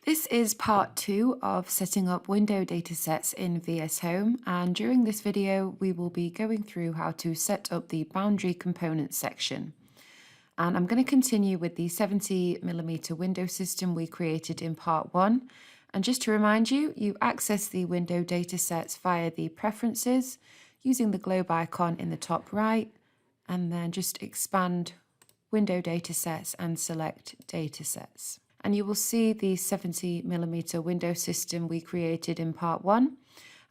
This is part 2 of setting up window datasets in vsHome, and during this video we will be going through how to set up the boundary components section. And I'm going to continue with the 70mm window system we created in part 1. And just to remind you, you access the window datasets via the preferences using the globe icon in the top right, and then just expand window datasets and select datasets. And you will see the 70mm window system we created in part 1.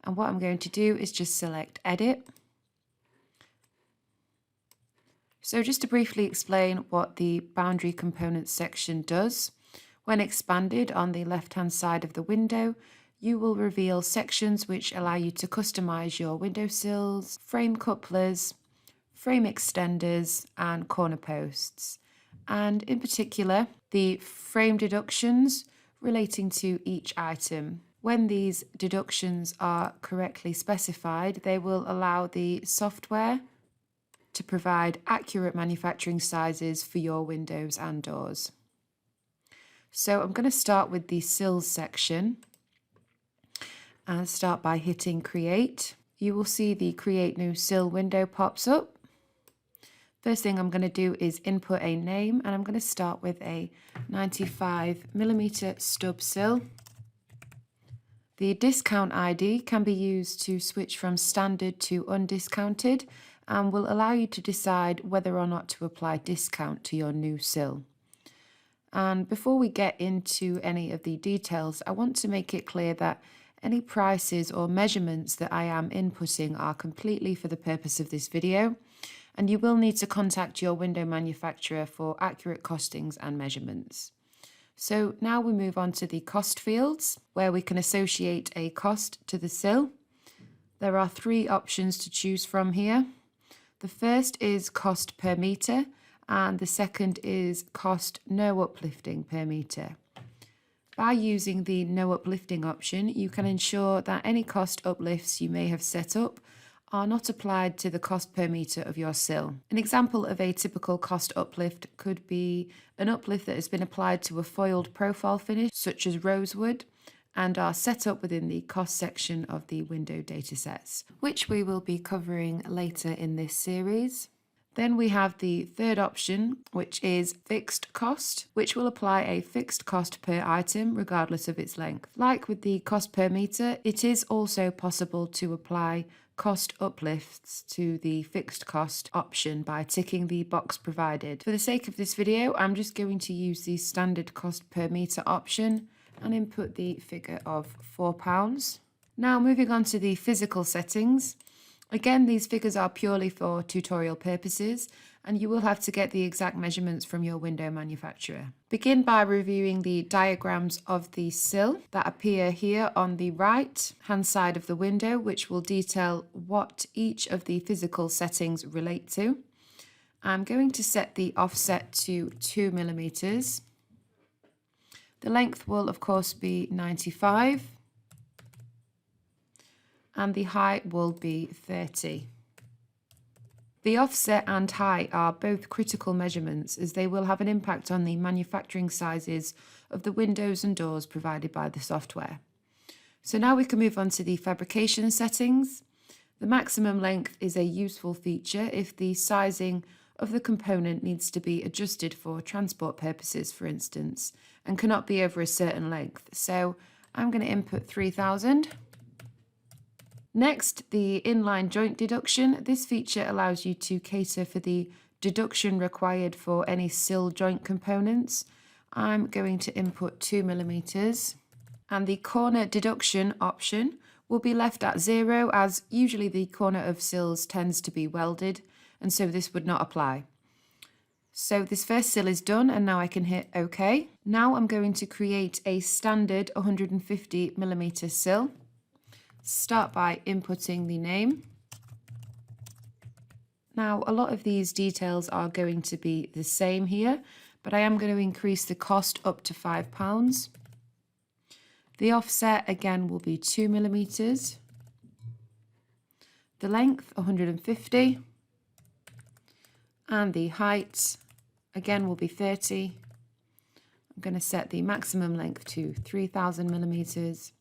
And what I'm going to do is just select edit. So just to briefly explain what the boundary components section does, when expanded on the left-hand side of the window, you will reveal sections which allow you to customize your window sills, frame couplers, frame extenders, and corner posts. And in particular, the frame deductions relating to each item. When these deductions are correctly specified, they will allow the software to provide accurate manufacturing sizes for your windows and doors. So I'm going to start with the sills section and start by hitting create. You will see the create new sill window pops up. First thing I'm going to do is input a name, and I'm going to start with a 95mm stub sill. The discount ID can be used to switch from standard to undiscounted and will allow you to decide whether or not to apply discount to your new sill. And before we get into any of the details, I want to make it clear that any prices or measurements that I am inputting are completely for the purpose of this video, and you will need to contact your window manufacturer for accurate costings and measurements. So now we move on to the cost fields, where we can associate a cost to the sill. There are 3 options to choose from here. The first is cost per meter, and the second is cost no uplifting per meter. By using the no uplifting option, you can ensure that any cost uplifts you may have set up are not applied to the cost per meter of your sill. An example of a typical cost uplift could be an uplift that has been applied to a foiled profile finish, such as rosewood, and are set up within the cost section of the window datasets, which we will be covering later in this series. Then we have the third option, which is fixed cost, which will apply a fixed cost per item regardless of its length. Like with the cost per meter, it is also possible to apply cost uplifts to the fixed cost option by ticking the box provided. For the sake of this video, I'm just going to use the standard cost per meter option and input the figure of £4. Now moving on to the physical settings. Again, these figures are purely for tutorial purposes, and you will have to get the exact measurements from your window manufacturer. Begin by reviewing the diagrams of the sill that appear here on the right hand side of the window, which will detail what each of the physical settings relate to. I'm going to set the offset to 2mm. The length will of course be 95. And the height will be 30. The offset and height are both critical measurements, as they will have an impact on the manufacturing sizes of the windows and doors provided by the software. So now we can move on to the fabrication settings. The maximum length is a useful feature if the sizing of the component needs to be adjusted for transport purposes, for instance, and cannot be over a certain length. So I'm going to input 3000. Next, the inline joint deduction. This feature allows you to cater for the deduction required for any sill joint components. I'm going to input 2mm, and the corner deduction option will be left at 0, as usually the corner of sills tends to be welded, and so this would not apply. So this first sill is done, and now I can hit OK. Now I'm going to create a standard 150mm sill. Start by inputting the name. Now, a lot of these details are going to be the same here, but I am going to increase the cost up to £5. The offset again will be 2mm. The length 150. And the height again will be 30. I'm going to set the maximum length to 3000 millimeters,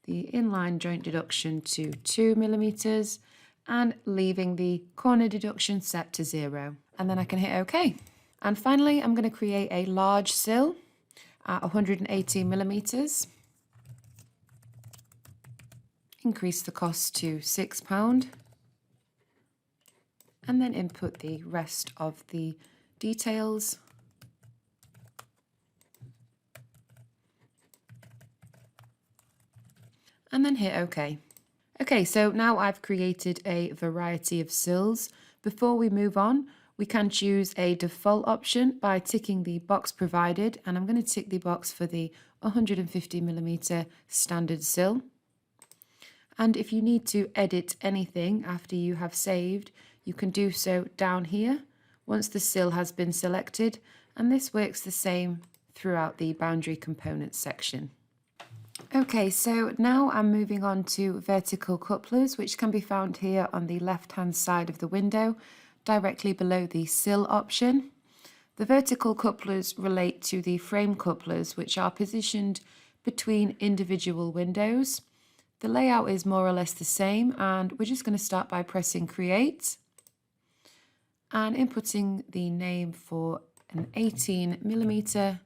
the inline joint deduction to 2 millimeters, and leaving the corner deduction set to 0. And then I can hit OK. And finally, I'm going to create a large sill at 180 millimeters. Increase the cost to £6. And then input the rest of the details. And then hit OK. Okay, so now I've created a variety of sills. Before we move on, we can choose a default option by ticking the box provided, and I'm going to tick the box for the 150 millimeter standard sill. And if you need to edit anything after you have saved, you can do so down here once the sill has been selected, and this works the same throughout the boundary components section. Okay, so now I'm moving on to vertical couplers, which can be found here on the left-hand side of the window, directly below the sill option. The vertical couplers relate to the frame couplers, which are positioned between individual windows. The layout is more or less the same, and we're just going to start by pressing Create and inputting the name for an 18 millimeter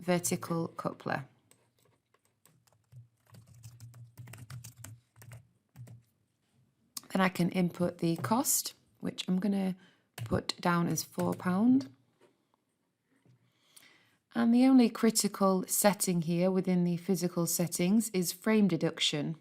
vertical coupler. Then I can input the cost, which I'm going to put down as £4. And the only critical setting here within the physical settings is frame deduction.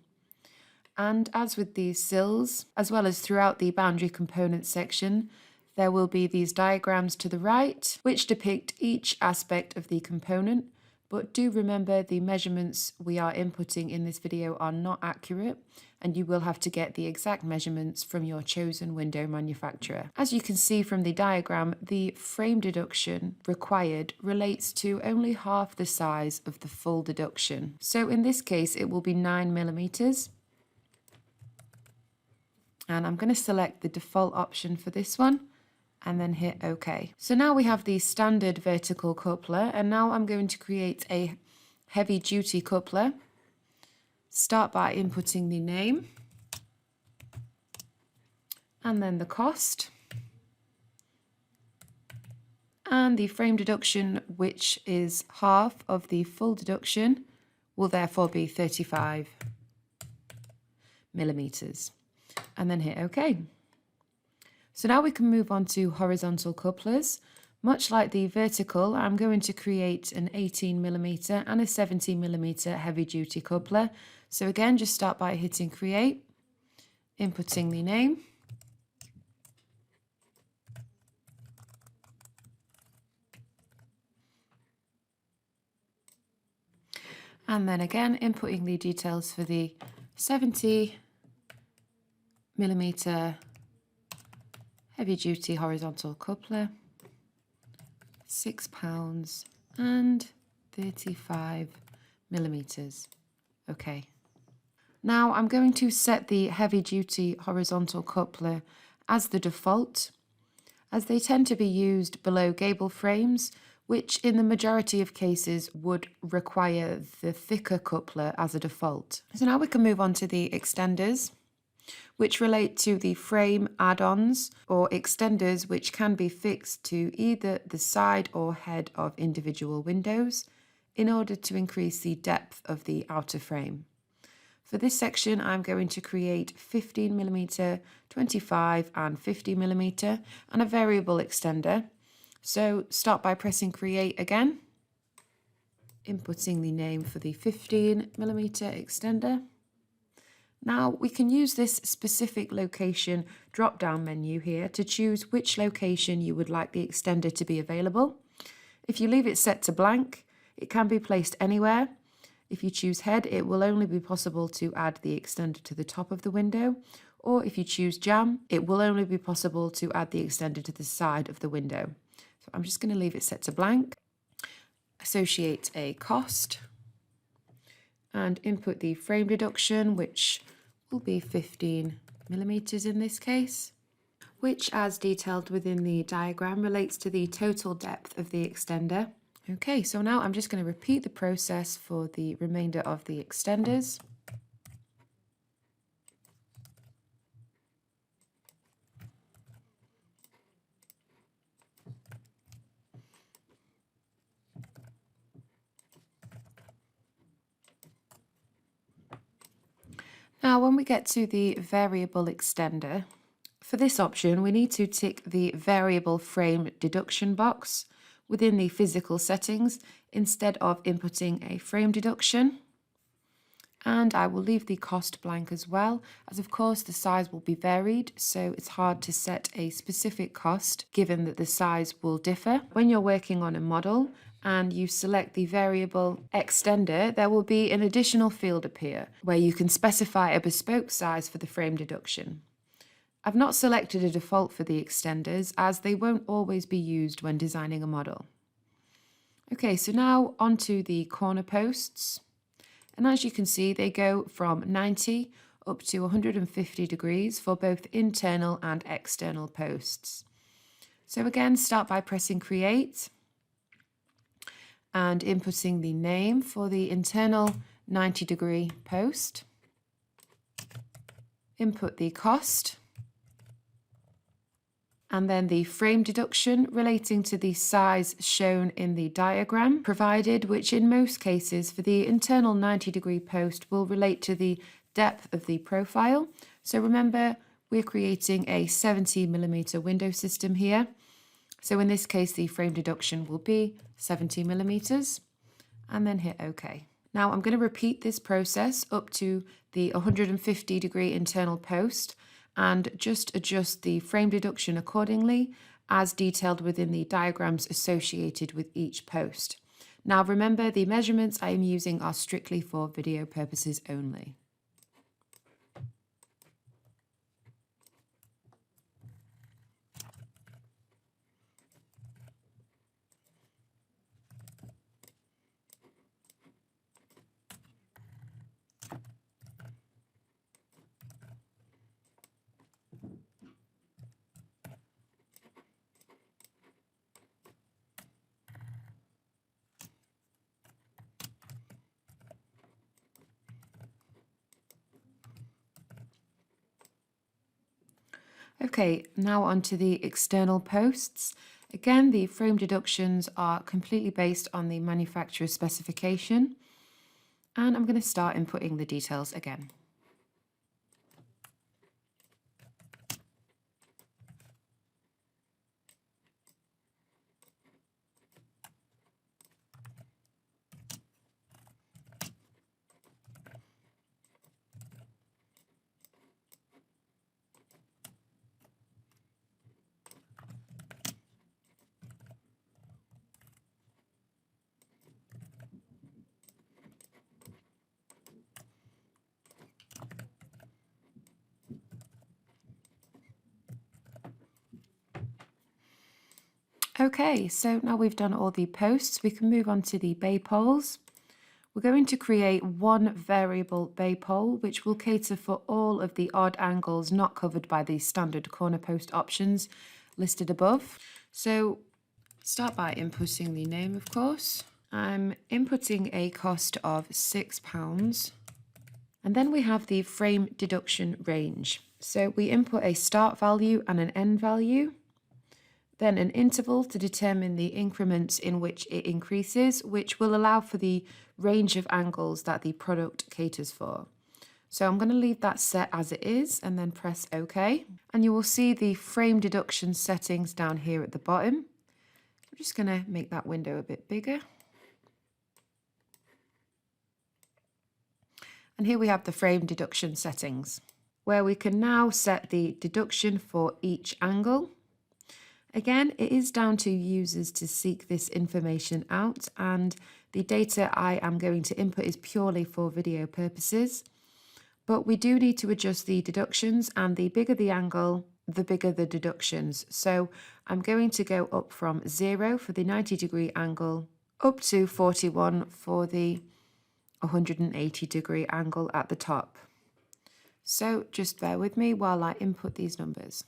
And as with these sills, as well as throughout the boundary components section, there will be these diagrams to the right, which depict each aspect of the component. But do remember the measurements we are inputting in this video are not accurate, and you will have to get the exact measurements from your chosen window manufacturer. As you can see from the diagram, the frame deduction required relates to only half the size of the full deduction. So in this case, it will be 9 millimeters. And I'm going to select the default option for this one and then hit OK. So now we have the standard vertical coupler, and now I'm going to create a heavy duty coupler. Start by inputting the name and then the cost and the frame deduction, which is half of the full deduction, will therefore be 35 millimeters, and then hit OK. So now we can move on to horizontal couplers. Much like the vertical, I'm going to create an 18 millimeter and a 70 millimeter heavy duty coupler. So again, just start by hitting Create, inputting the name, and then again inputting the details for the 70 millimeter heavy duty horizontal coupler, £6 and 35 millimeters. Okay. Now I'm going to set the heavy duty horizontal coupler as the default, as they tend to be used below gable frames, which in the majority of cases would require the thicker coupler as a default. So now we can move on to the extenders, which relate to the frame add-ons or extenders which can be fixed to either the side or head of individual windows in order to increase the depth of the outer frame. For this section, I'm going to create 15mm, 25 and 50mm and a variable extender. So start by pressing Create again, inputting the name for the 15mm extender. Now we can use this specific location drop-down menu here to choose which location you would like the extender to be available. If you leave it set to blank, it can be placed anywhere. If you choose head, it will only be possible to add the extender to the top of the window, or if you choose jam, it will only be possible to add the extender to the side of the window. So I'm just going to leave it set to blank, associate a cost, and input the frame deduction, which will be 15mm in this case. which, as detailed within the diagram, relates to the total depth of the extender. Okay, so now I'm just going to repeat the process for the remainder of the extenders. Now, when we get to the variable extender, for this option, we need to tick the variable frame deduction box within the physical settings instead of inputting a frame deduction. And I will leave the cost blank as well, as of course the size will be varied, so it's hard to set a specific cost given that the size will differ. When you're working on a model and you select the variable extender, there will be an additional field appear where you can specify a bespoke size for the frame deduction. I've not selected a default for the extenders as they won't always be used when designing a model. Okay, so now onto the corner posts. And as you can see, they go from 90 up to 150 degrees for both internal and external posts. So again, start by pressing Create and inputting the name for the internal 90-degree post. Input the cost, and then the frame deduction relating to the size shown in the diagram provided, which in most cases for the internal 90-degree post will relate to the depth of the profile. So remember, we're creating a 70mm window system here. So in this case, the frame deduction will be 70mm, and then hit OK. Now I'm going to repeat this process up to the 150-degree internal post and just adjust the frame deduction accordingly as detailed within the diagrams associated with each post. Now remember, the measurements I am using are strictly for video purposes only. Okay, now onto the external posts. Again, the frame deductions are completely based on the manufacturer's specification. And I'm going to start inputting the details again. Okay, so now we've done all the posts, we can move on to the bay poles. We're going to create one variable bay pole, which will cater for all of the odd angles not covered by the standard corner post options listed above. So start by inputting the name, of course. I'm inputting a cost of £6. And then we have the frame deduction range. So we input a start value and an end value. Then an interval to determine the increments in which it increases, which will allow for the range of angles that the product caters for. So I'm going to leave that set as it is and then press OK. And you will see the frame deduction settings down here at the bottom. I'm just going to make that window a bit bigger. And here we have the frame deduction settings, where we can now set the deduction for each angle. Again, it is down to users to seek this information out, and the data I am going to input is purely for video purposes. But we do need to adjust the deductions, and the bigger the angle, the bigger the deductions. So I'm going to go up from 0 for the 90-degree angle up to 41 for the 180-degree angle at the top. So just bear with me while I input these numbers.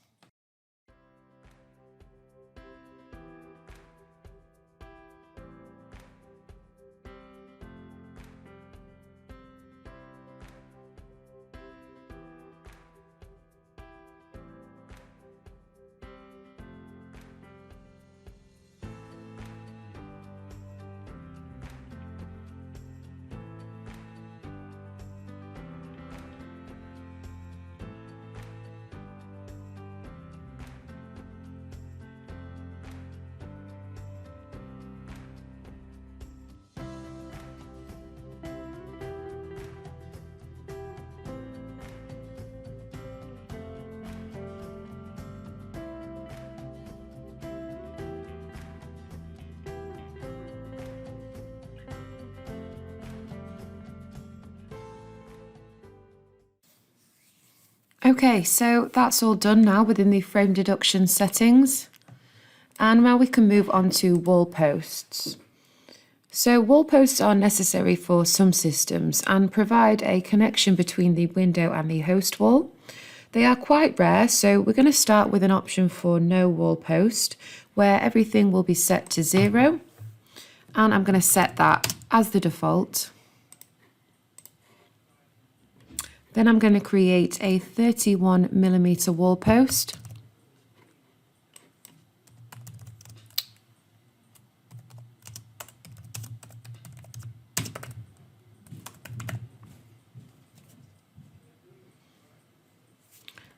Okay, so that's all done now within the frame deduction settings. And now we can move on to wall posts. So wall posts are necessary for some systems and provide a connection between the window and the host wall. They are quite rare, so we're going to start with an option for no wall post, where everything will be set to 0. And I'm going to set that as the default. Then I'm going to create a 31mm wall post.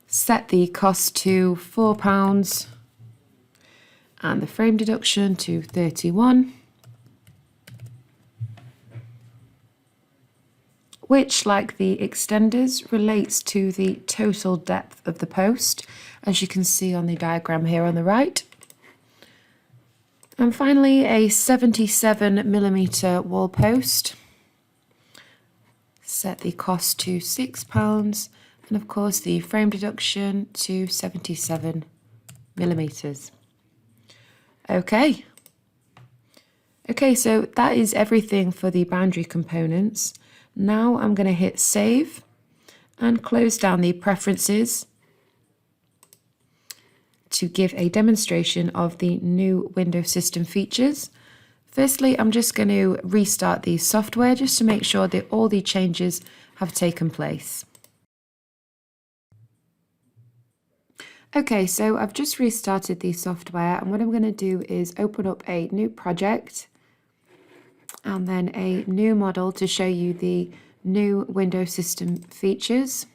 Set the cost to £4 and the frame deduction to 31, which, like the extenders, relates to the total depth of the post, as you can see on the diagram here on the right. And finally, a 77mm wall post. Set the cost to £6 and of course the frame deduction to 77mm. Okay, so that is everything for the boundary components. Now I'm going to hit save and close down the preferences to give a demonstration of the new window system features. Firstly, I'm just going to restart the software just to make sure that all the changes have taken place. Okay, so I've just restarted the software, and what I'm going to do is open up a new project and then a new model to show you the new window system features.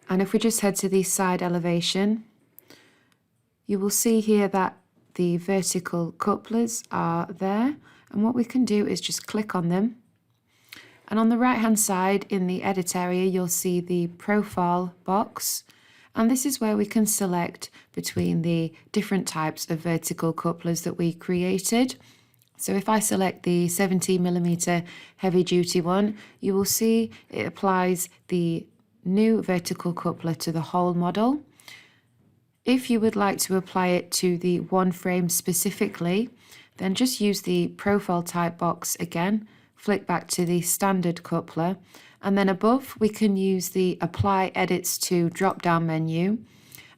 And if we just head to the side elevation, you will see here that the vertical couplers are there, and what we can do is just click on them. And on the right hand side in the edit area, you'll see the profile box, and this is where we can select between the different types of vertical couplers that we created. So if I select the 70mm heavy duty one, you will see it applies the new vertical coupler to the whole model. If you would like to apply it to the one frame specifically, then just use the profile type box again, flick back to the standard coupler, and then above we can use the apply edits to drop down menu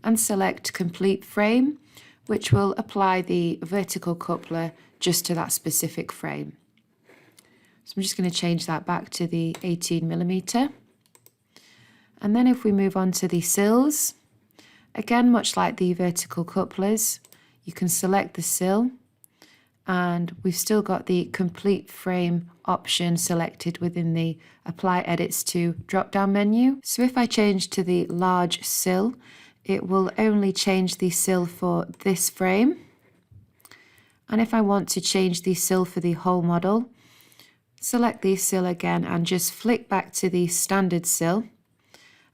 and select complete frame, which will apply the vertical coupler just to that specific frame. So I'm just going to change that back to the 18mm. And then if we move on to the sills, again, much like the vertical couplers, you can select the sill, and we've still got the complete frame option selected within the apply edits to drop down menu. So if I change to the large sill, it will only change the sill for this frame. And if I want to change the sill for the whole model, select the sill again and just flick back to the standard sill,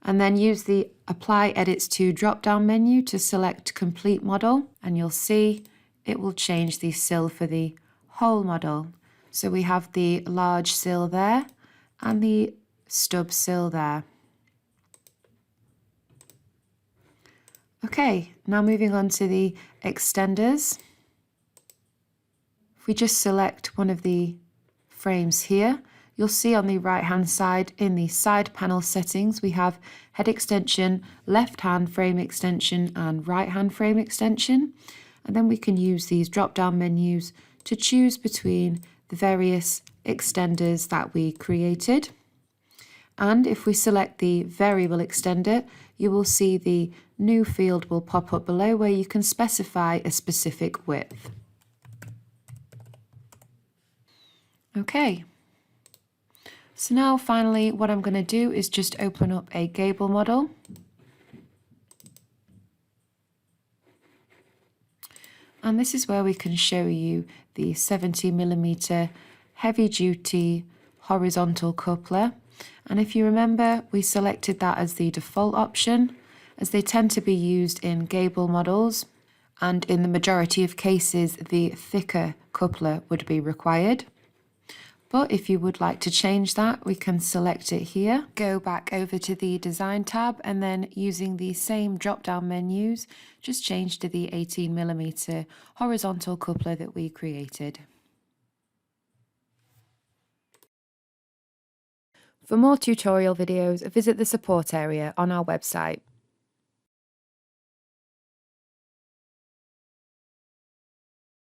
and then use the apply edits to drop down menu to select complete model, and you'll see it will change the sill for the whole model. So we have the large sill there and the stub sill there. Okay, now moving on to the extenders. If we just select one of the frames here, you'll see on the right hand side in the side panel settings we have head extension, left hand frame extension and right hand frame extension. And then we can use these drop down menus to choose between the various extenders that we created. And if we select the variable extender, you will see the new field will pop up below where you can specify a specific width. Okay. So now finally what I'm going to do is just open up a gable model. And this is where we can show you the 70mm heavy duty horizontal coupler. And if you remember, we selected that as the default option, as they tend to be used in gable models, and in the majority of cases the thicker coupler would be required. But if you would like to change that, we can select it here, go back over to the Design tab, and then using the same drop-down menus, just change to the 18mm horizontal coupler that we created. For more tutorial videos, visit the support area on our website.